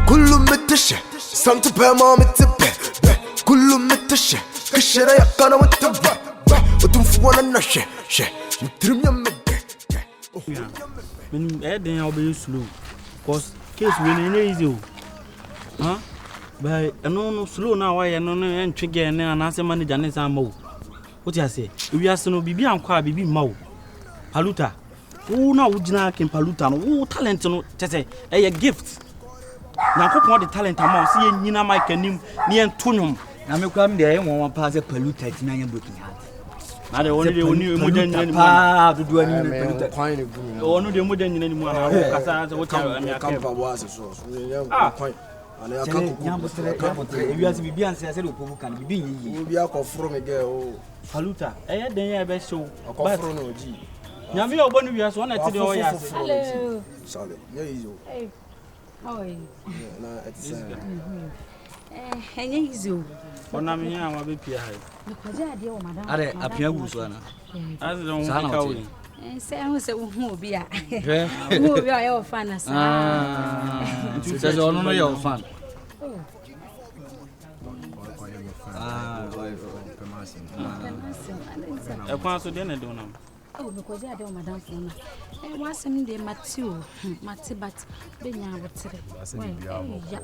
kullu mitashe santu pe ma mitipe kullu mitashe kishera yakana mitipe otumfu wana na she mtrimya mebe when then I'll be slow cause case when easy huh but no slow now why no entwe na na se manager ne san mawo what you say we are no bibi ankwa bibi mawo paluta wo na wo gina ken paluta no wo talent no tete a gift na kopon the talent amount see nyina mic anim ne ento nwom na me kwa me dey won pa se paluta tina nya broken heart na de oni emoja nyina ni mu pa dudu ani paluta kwan ne gu onu de emoja nyina ni mu na wo kasa se wo cha me akam pa bo ase so kwan ana akakuku ewi ase bibi anse ase de opoku kan bibi yiyi obi akoforo me ge o paluta den ya be show akoforo no oji nyame obo no wiase wona ti de o ya ase Hello. Sale yeah easy Hey. How are you? na it's Enye easy o. ona me ya wa be pia ha Because I dey o madam. are apia gu so ana ase don wo ka we Say I say wo hu obi a. hwe Wo obi a yo fan na sa. tu se ono no yo fan e kwa so de na do na Oh, because I dey o madam phone. Wa sem dey Matthew. Mati but be nya abotre. Ya.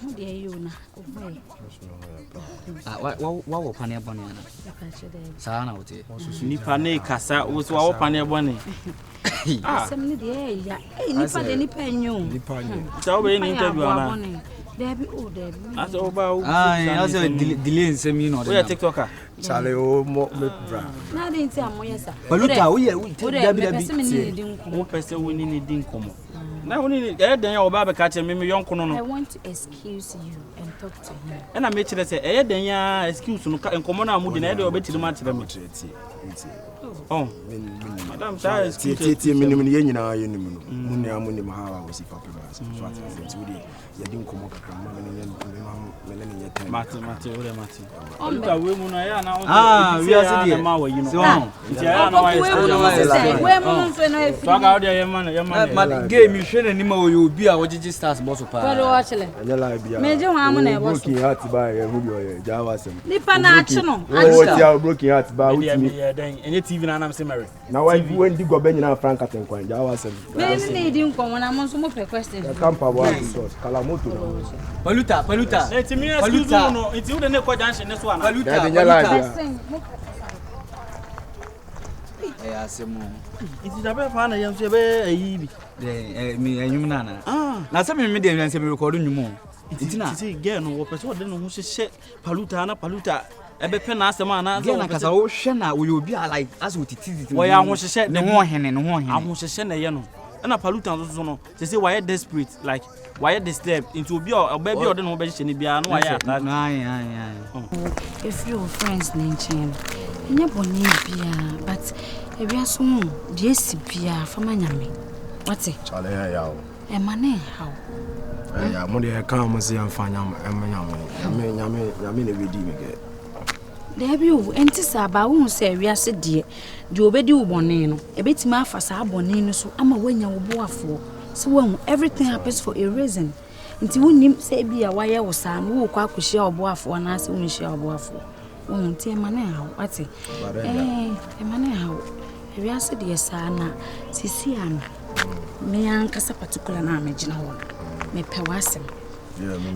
Hu dey you na. wa wo pane bone ana sa na wote nipa ne kasa wo so wa pane bone Sem ni dey ya. Nipa de nipa enyo. nipa nyi so we ni interview ana Debi o debi. ase oba wo ase delay nsemi no we tiktoker Chale o mo me bra Na dey nti amoye sa. paluta wo ye dabi wo pese wo ni din komo na wo ni den ya oba be ka che me yonko no I no want to excuse you and talk to him. na me kire se den ya excuse no komo na amudi na de obetiri ma kire me oh madam ta excuse tie minim ne yenyina ye nim no munni amunim ha wa si papa ba so at we dey ye din komo kakra ma ne ye time mate ore mate onta we mu na ya na we are see ma wa yi no so nti ya na wa We mu nso na efi. swaga ode ye man ma game hwe na ni ma wo obi a wogigi stars boss pa Pero watch le. anya la bia Meje ho amu na e boss. broken heart ba ye hu bi o ye jawa sem Nipa na achi no. o ti a broken heart ba me witimi den enye tv na am se mary na wa when di gobe nyina franka tenkwan jawa sem Me ni di nkomo na mo nso mo pe question. kampa bo so kala moto paluta eti me excuse no eti wo de ne ko junction ne so ana paluta de nyala bia asemo eti da be fa na yam se be ayi bi mi enyum na na se me de nse me record nyum eti na eti girl no wo pese wo de no ho hye paluta ebe pe na asema na girl na kasa wo hwe na wo obi a like as wo titi wo ya ho hye ne ho hene aho hye na ye no na paluta so no se why desperate like why disturbed into obi oba bi ode no be hye ne bia no why If your friends nchen. Nya boni bia but ebiaso mu de si bia fama nyame. What? chale ya o E mane how? ya mo de ka mo se amfanya nyame ne wedi me ge Debi o enti sa ba wo se wiase de obedi wo bone no ebetima afa sa bone no so ama wanya wo boafo so when everything happens for a reason nti wonim se bia waye wo sa no wo kwa akohia wo boafo na se wo nhia wo boafo wo nti e mane ha wate e mane ha wiase de sa na sisi ana me ankasa particular na amegina ho me pe wasem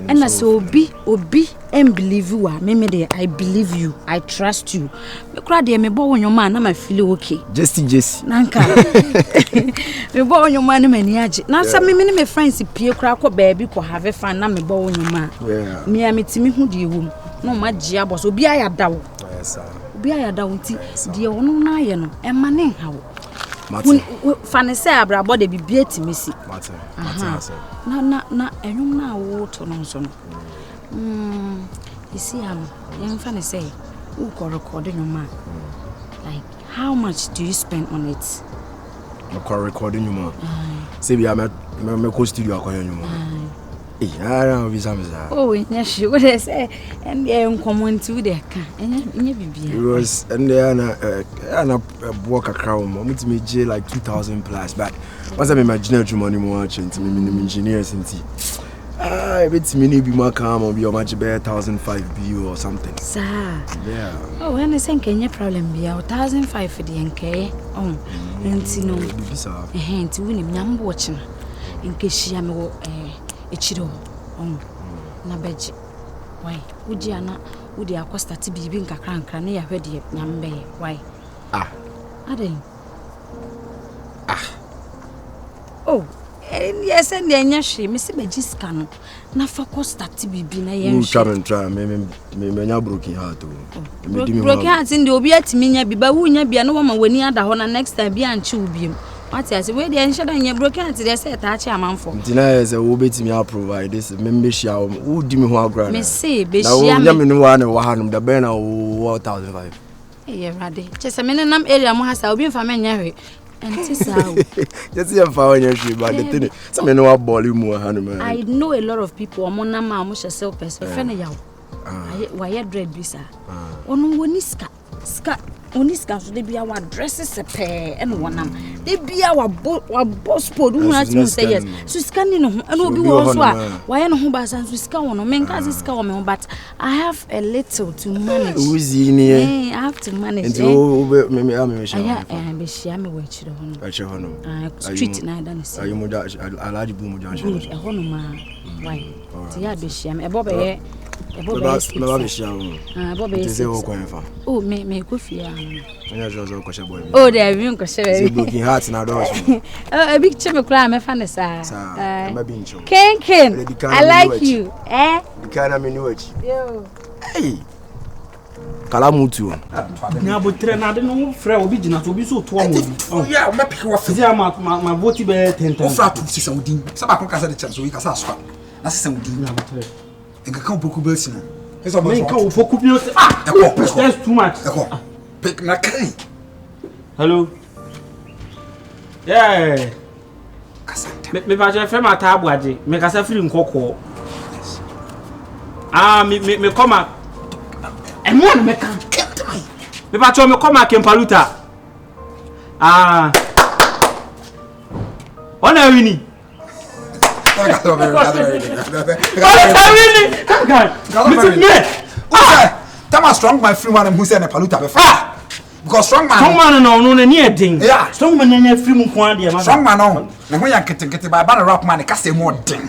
and as obi and believe you are me there I believe you I trust you me kra de me bo wonyo ma na ma feel okay Jesse nanka me bo wonyo ma na mani age na sa me me friends pie kra ko baabi ko have fun na me bo wonyo ma me ametimi hu de wom no ma gia boss obi ayadawo yes obi ayadawo nti de wono na aye no e ma ne hawo Mate fane say abrabo de bibie timisi mate na enum na wo to no so no you see young fane say who ko record nyuma like how much do you spend on it no ko recording nyuma say bia me ko studio akoyo nyuma ara bi samza oh nya shi what they say and they comment with the ka nya bibia because and they ana bo kakra mo mutime je like 2000 plus but once I imagine money more change me engineers nti It's me be more calm or be much better 1,005 BU or something. Sir. Yeah. Oh, when I think any problem be 1,005 for the NK. Oh, and you know, a hand to win him young watching in case she am a chido. Oh, Nabeji. Why would you not? Would you accost to be being a crank and near ready at Nambe? Why? Ah, I didn't. Oh. Yes, and then yes, she Miss Begiscan. Na focus that be na yen. Try me broken heart. Broken heart in the obia to me, be bawunya be no woman when you other next time be and chew be. What I say, where the ancient and your broken heart, they say, touch a man for. Deny as a wobet me, I'll provide this membership. Who do me who grant? Miss say, be she, I'm no one, the banner 1,005. Eh, Raddy, just a minute, I'm area, Mohas, I'll be for me. And just see a fire your ship, but the thing, some know a ball more hand. I know a lot of people, among them, I must self as a friend. Why a dread visa? On one is scat. Oniska so they be our dresses a pair and one they be our boss pod who has to say yes. So scanning and will be also why no hubas and scan on men cause scan but I have a little to manage. Who's in here? I have to manage. Maybe I'm be share me with you. Street na dan see. You muda I large boom junction. Good, a honoma. Why? Tia be share me. E bobe Oh, me go fear. Oh, there you go share. Broken hearts now those. A big chime cry me fan sir. Ken, I like you. Eh? The kind of minuage. Yo. Hey. Kalamutu. Na botre na de no frɛ obi gina so obi so to amu. Yeah, me pick wa fi. Ma voti be 10. O fra to sisa udin. Saba kon kasa de cham so wi kasa aswa. Na sisa udin na botre. Enka kan opoku belsi no. Eso ba. Enka opoku bi no. That's too much. Pick na kai. Hello. Yeah. Kasa. Me ba je fe ma ta abuaje. Me kasa free nkoko. Me come. And one me can get me. Me ba cho me come back in paluta. Ona wini. Tama strong man free man who say na paluta be fa. Because strong man no near ding. Yeah. Strong man near free mu kwa de ma. Strong man no. Na ho ya ketekete ba na rap man ka say more ding.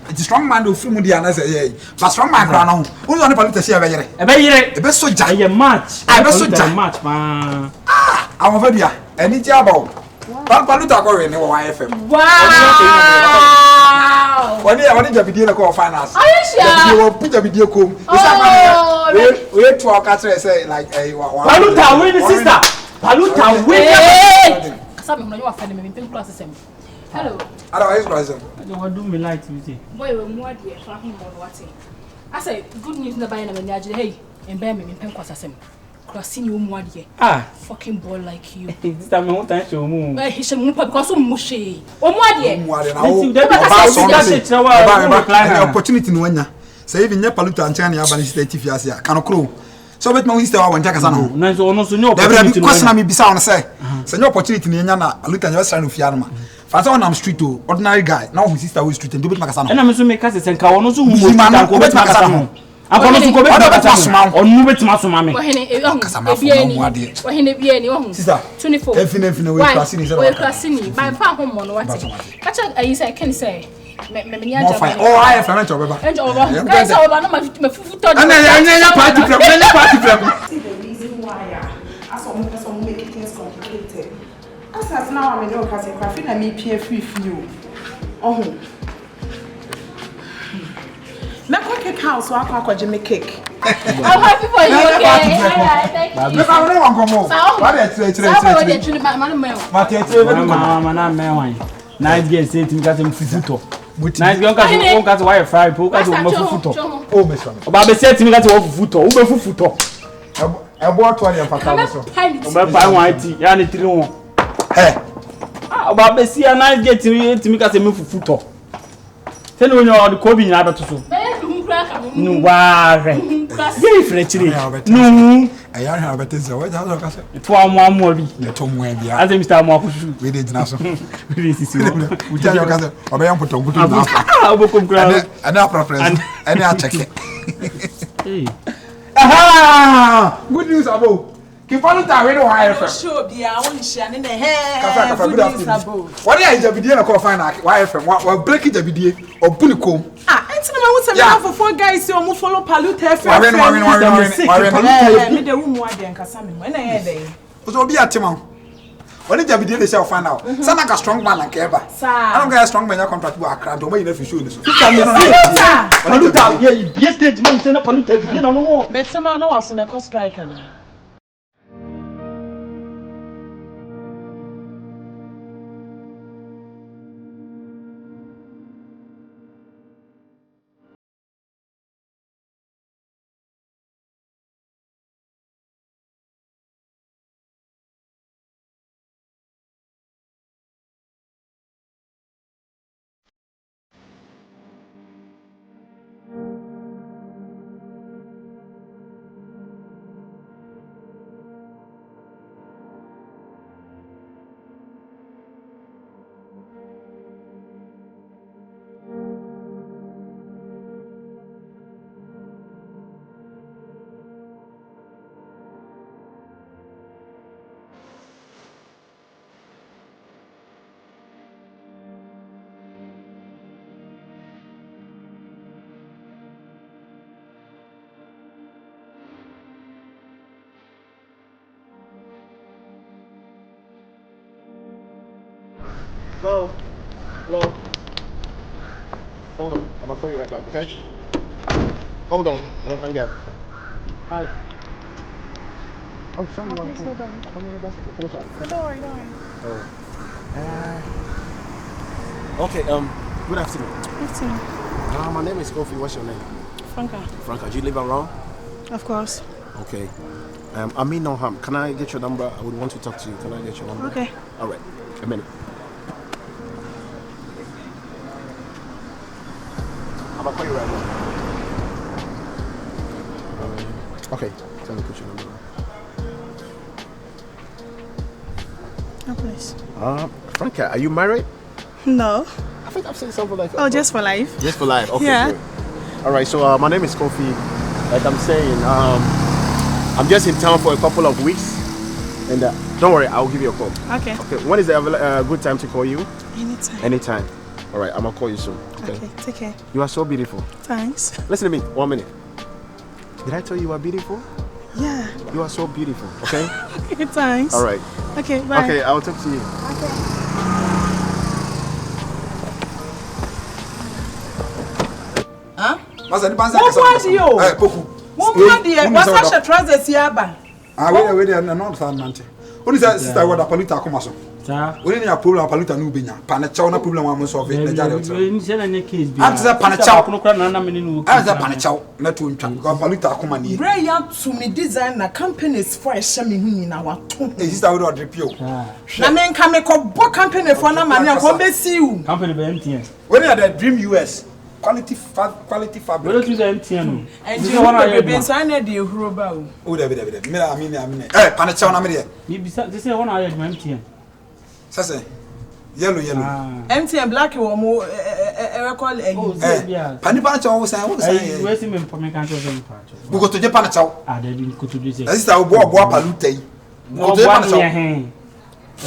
It is strong man do free mu dia na say yeah. But strong man kra no. Who no paluta say be yere. E be yere. E be soja. E match. E be soja match ma. Awon fa bia. Eni ti aba. Paluta ko we ni wo YFM. Wow. Wani jabidie na ko finance. Are you sure? You will put jabidie kom. We to our catcher say like Paluta win sister. Paluta win. Sabe mo na you afande me pin class sem. Hello. Otherwise present. I don't do me like you say. Boy we mo ade fa ho mo what. I say good news na buy na me nyage hey. Emba me pin class sem. Crossing you mo ade. Fucking boy like you. This time me want to show mu. He should move because so mushe. O mo ade. The opportunity no nya. Say even nya paluta ancha na ya ba ni state fiase ya. Kanokro. So bet me sister wa wanja kasa na ho. Na so ono so nya opportunity. Because na me bisa on say. Say nya opportunity ni nya na paluta nya wesra no fia no ma. Fasa on am street o ordinary guy. Now his sister we street and do bet makasa no. Na me so me kasa sen ka ono so hu mo ko bet makasa no. Akono so ko bet makasa no. Onu bet ma so ma me. Wahene bia ni wo. Sister. 24. Efine we class ni say. We class ni. Ba fa ho mo no what. Kacha ayi say ken say. Me nya ja. Oh, I have friend over. Guys over no ma fufu to. Anya party from. See the reason why some make things complicated. As now I'm no cause I feel na me pay free you. Oh. Na cake house so akwa me cake. I'm happy for you, okay? Alright, thank you. Look, I don't want to come home. What Nice girl, got to wire fry, poke at fufuto. Oh, Miss One. Baba said to me that fufuto, fufuto. I bought 20 and white, yani 3. Hey, Baba see a nice get to me got a move fufuto. Tell you the Kobe in Abato. No, why? Gay frechiri. No. I have a better what I say. To our more be. The Tom Wendy. As Mr. Mokushu. We did not. We tell your cousin, or I am put on good enough. And our preference. And I'll check it. Aha! Good news, Abo. Keep on that radio higher. Sure, be our own shan in the hair. What is the video of fine wire from what break it the video or Punicom? Ah, it's not what for 4 guys who follow paluta. The room wide and Cassam when I had a. Will be a Timon. What did the video they shall find out? Sound like a strong man like Eba. I don't get a strong man contract to work. I don't wait if you shoot this. Paluta, yes, the man send up Paluta. You don't know. But someone knows in a cost striker. Hello. Hello. Hold on. I'm gonna call you right back, okay? Hold on. I don't hang out. Hi. Oh, sorry. Okay, slow down. Don't worry. Oh. Okay, good afternoon. Good afternoon. My name is Kofi. What's your name? Franka. Franka. Do you live around? Of course. Okay. I mean no harm. Can I get your number? I would want to talk to you. Can I get your number? Okay. All right. A minute. I'm gonna call you right now. Okay. Tell me put your number. No, please. Franka, are you married? No. I think I've seen something like that. Oh, just for life. Just for life. Okay. Yeah. Good. All right. So my name is Kofi. Like I'm saying, I'm just in town for a couple of weeks, and don't worry, I'll give you a call. Okay. Okay. When is the good time to call you? Anytime. Anytime. All right. I'm gonna call you soon. Okay. Take care. You are so beautiful. Thanks. Listen to me. 1 minute. Did I tell you are beautiful? Yeah. You are so beautiful. Okay. Okay, thanks. All right. Okay. Bye. Okay. I'll talk to you. Huh? What's the Poku. What's your trousers here? Wait, not that What is that sister? What a paluta come so? We need a problem. Paluta no binya. Panacha na problem. I'm solving the jaro. Answer panacha. Answer panacha. Not to intro. Paluta come ani. Bray out to me designer companies for a shaming in our tomb. Sister would order pure. Na men can make a book company for no money. Come see you. Company be empty. When are the Dream US? Quality fabric. Where do you empty? And you want to be inside the Uroba. Oh, I mean. Hey, panacha na me. You be say one hour empty. Sase. Yellow. Empty and black or more call Panipa chow say what say. Where's him for me can't show part. We go to Japan chow. Ah, they didn't go to this. That is our boy paluta. Go to Japan chow.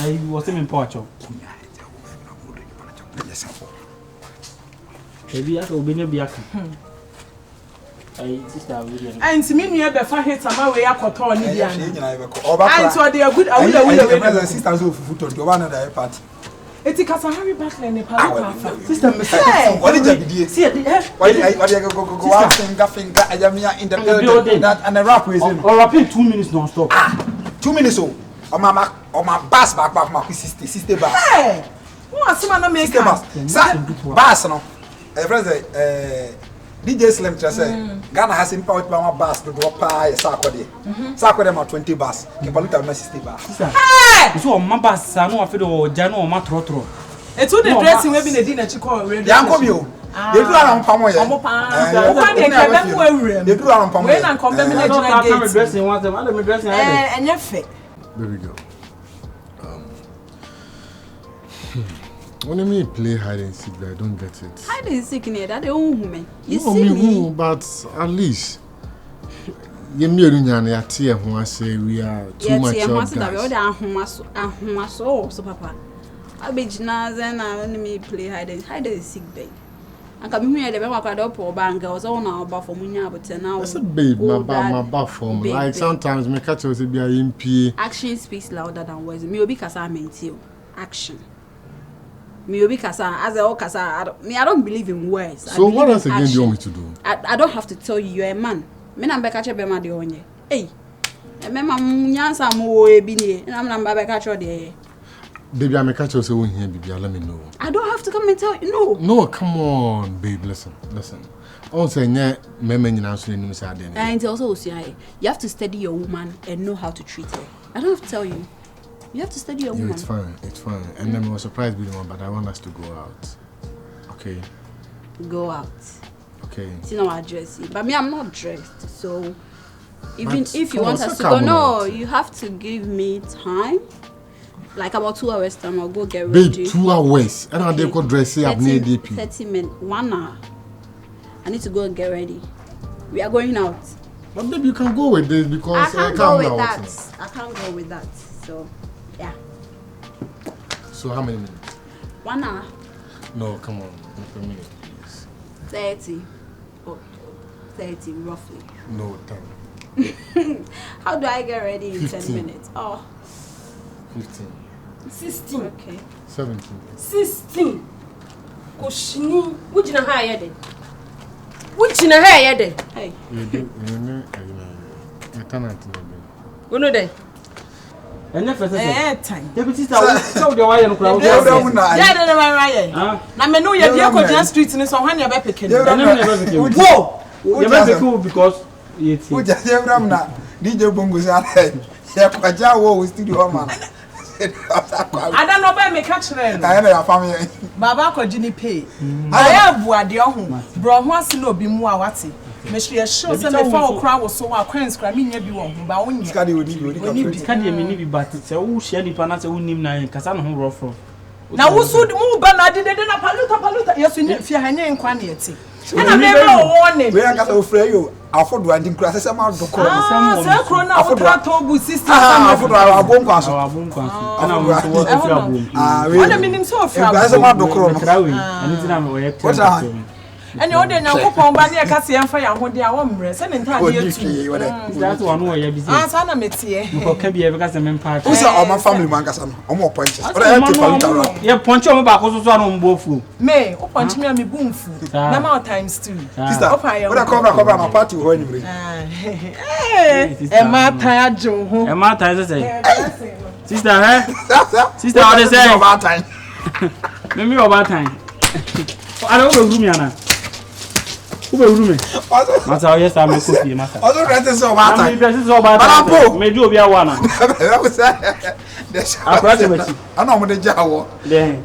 He was him in Porto. Maybe I will be near Biaka. And to me, you have a fire some way up for Tony. And so they are good. I will sisters who foot on one other part. It's because I have back in the sister. What did you see? Why did I go out finger? I am here in the building and the rap is in. Or rapping 2 minutes non stop. 2 minutes. Oh, my bass back, my sister bass. Hey, what's my make bass? No. DJ Slim just say Ghana has empowered my bass to drop pie Sakode. Sakode ma 20 bass. Kepaluta na 60 bass. Hey! So my bass no afido jano ma trotro. E to the dressing we be na dinner chiko radio. Ya come you. They do am pamo ye. Omo pa. One dey kebe mu awura. They do am pamo. We na come be me na jina gate. I'm dressing once, I'm dressing. Enye fe. There we go. When me play hide and seek, I don't get it. Hide and seek near that they own woman. You No, see me me. who, but at least you me runyane ya tie ho ase we are too much of guys. So papa. I be jina zen and me play hide and seek babe. I come here the be kwado po banga o so na oba for munya but now. I said babe, my back form. Like sometimes me catch us be a MP. Action speaks louder than words. Me obi kasa mentio. Action. Me obi kasa as a kasa I don't believe in words. So what else again do you want me to do? I don't have to tell you you're a man. Me na be catch be ma de onye. Hey. E me ma nyansa mo e bi ni. Na me na be catch de. Baby, I catch us over here, baby. Let me know. I don't have to come and tell you. No. No, come on, babe. Listen. Also, and also, you have to study your woman and know how to treat her. I don't have to tell you. You have to study your woman. It's fine. And then I was surprised with one, but I want us to go out. Okay. Go out. Okay. See now I dress you. But me, I'm not dressed. So even But if you want us to go, no, you have to give me time. Like about 2 hours time, I'll go get ready. Babe, 2 hours. And they could dress up near DP. 30 minutes, 1 hour. I need to go and get ready. We are going out. But babe, you can go with this because I can't go with that. I can't go with that. So, yeah. So how many minutes? 1 hour. No, come on. For me, please. 30. Oh, 30 roughly. No, 10. How do I get ready in 15. 10 minutes? Oh. 15. 16. Okay. 17. 16. Koshini. Wujina ha yede. Wujina ha yede. Hey. You tenant. Uno de. And if I Time. deputy so the wire and crowd. Yeah, na right. Na me no ye dey ko street ni so hwan ye be pikin. Whoa! You make cool because it's Who just Abraham na DJ Bongo say ya kwaja wo studio man. I don't know by me catch them. I know your family. Baba ko gini pay. I abu ade ho. Bro ho ase na obi mu a wate. Me sure show say me fa okra wo so wa kwens kra me nya bi wo ho ba wonye. Skadi oni Kadi me ni bi but say wo share nipa na say wo nim na kasa no ho rough. Na wo so mu ba na de na paluta yeso nya fia ha nya nkwa na yeti. And I never warning. We are going to free you. I thought we are in class. I'm out of the court. Ah, Corona. I thought to sister. I thought I was born class. Our boom class. And I want to work if you are boom. What the meaning so far? I'm out of the court. Anything I'm aware. What's that? And you order now. Go ba near kasi and fire. Hold their warm rest. And entirely. That's one way you busy. Ah, sana metie. Because can be ever because I'm part. Who's our family man? Because I'm more points. But I have to paluta. Yeah, punch on back also so on both. Me, o punch me and me boom food. Number times 2. Sister, what I cover my party when you bring. Emma tired Joe. Emma tired say. Sister, eh? Sister, what they say about time? Maybe about time. I don't know me ana. Who be room me? Masa yes I make coffee masa. Also rent is about time. I'm this is about time. Me do obi awana. I was I know what the jaw. Then.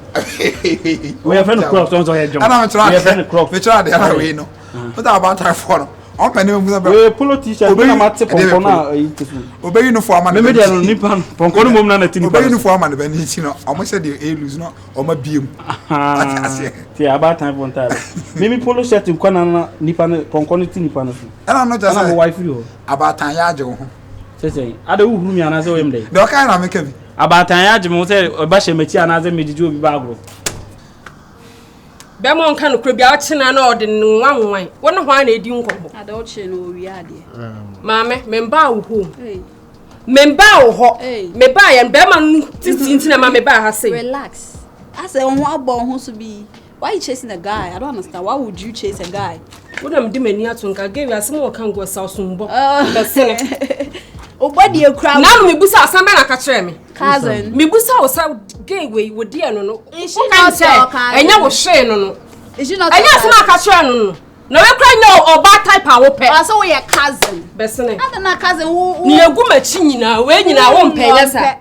We have friend cross on so here John. And I'm trying. We have friend cross. We try the other way no. What about time for? I'm penny we polo t-shirt na mate pompon na obey uniform man. Me dey no nipa pompon mom na tin. Obey uniform man be ni no. Omo say dey e lose no. Omo biem. Ti about time for time. Me polo shirt nkwana na nipa na pompon tin nipa na. And no just say wife you. About time ya je wo ho. Say ada wo huru mi ana say we mde. The kind na make bi. About time ya je mo say oba she meti ana say me didi obi ba agro. Bemon kan kro bia ochina na ode nwanwan wona hwan na edi nkobo Adoche no wi ade. Maame memba wo ho memba wo ho meba ya bema nu titi na mama meba ha say Relax. I say on wa bo ho so bi. Why you chasing a guy? I don't understand. Why would you chase a guy? wona mdi mani atonka give asem wo kan go sausumbo besene Obadi e kra. Na no mebusa asam be na ka kire me Cousin. mebusa wo sa gay we wo die no no Is she not your cousin? enya wo hwe no no Is she not? enya asem aka kire no no na we kra nya oba type a wo pe So we are cousin. besene I don't know cousin who ni egu machi nyina we nyina wo mpe yesa